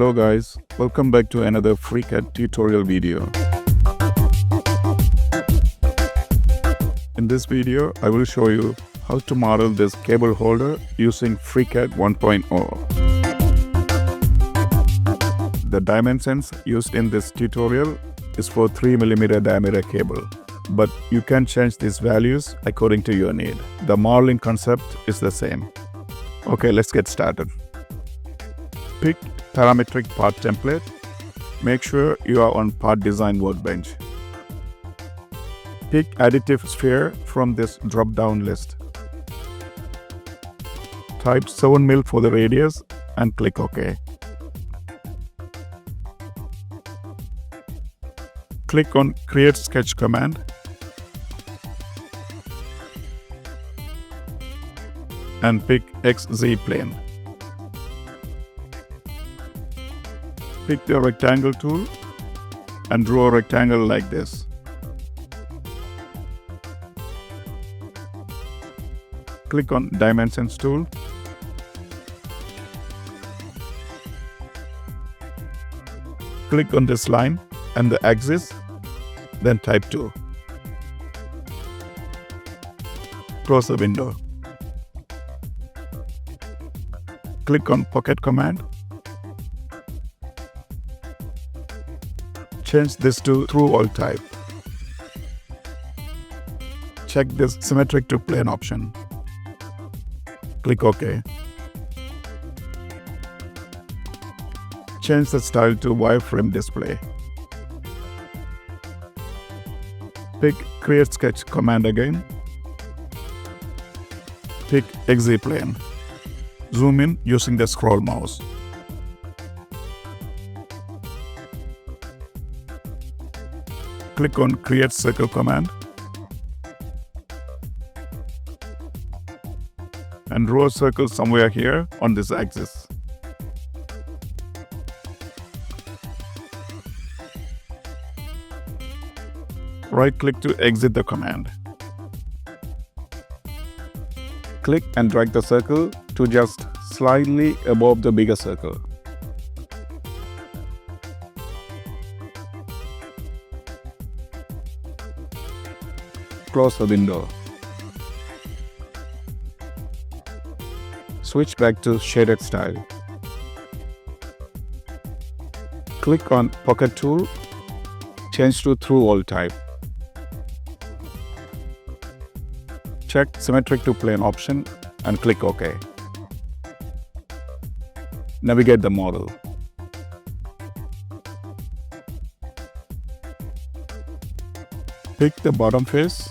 Hello guys, welcome back to another FreeCAD tutorial video. In this video, I will show you how to model this cable holder using FreeCAD 1.0. The dimensions used in this tutorial is for 3mm diameter cable, but you can change these values according to your need. The modeling concept is the same. Okay, let's get started. Pick parametric part template. Make sure you are on part design workbench. Pick additive sphere from this drop-down list. Type 7mm for the radius and click OK. Click on Create Sketch command. And pick XZ plane. Pick the rectangle tool and draw a rectangle like this. Click on Dimensions tool. Click on this line and the axis, then type 2. Close the window. Click on Pocket command. Change this to Through All type. Check this Symmetric to Plane option. Click OK. Change the style to wireframe display. Pick Create Sketch command again. Pick XZ plane. Zoom in using the scroll mouse. Click on Create Circle command and draw a circle somewhere here on this axis. Right-click to exit the command. Click and drag the circle to just slightly above the bigger circle. Close the window. Switch back to shaded style. Click on Pocket tool. Change to Through All type. Check Symmetric to Plane option and click OK. Navigate the model. Pick the bottom face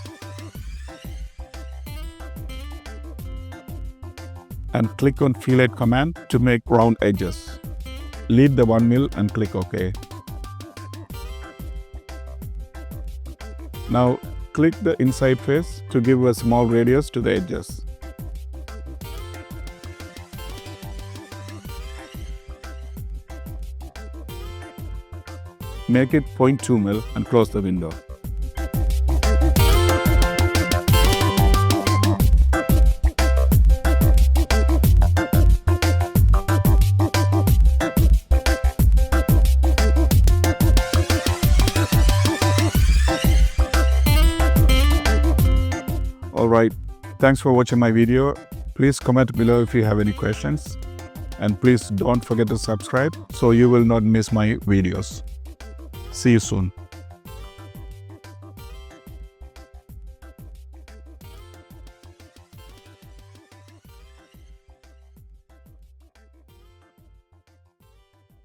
and click on Fillet command to make round edges. Leave the 1mm and click OK. Now click the inside face to give a small radius to the edges. Make it 0.2mm and close the window. Alright, thanks for watching my video. Please comment below if you have any questions. And please don't forget to subscribe so you will not miss my videos. See you soon.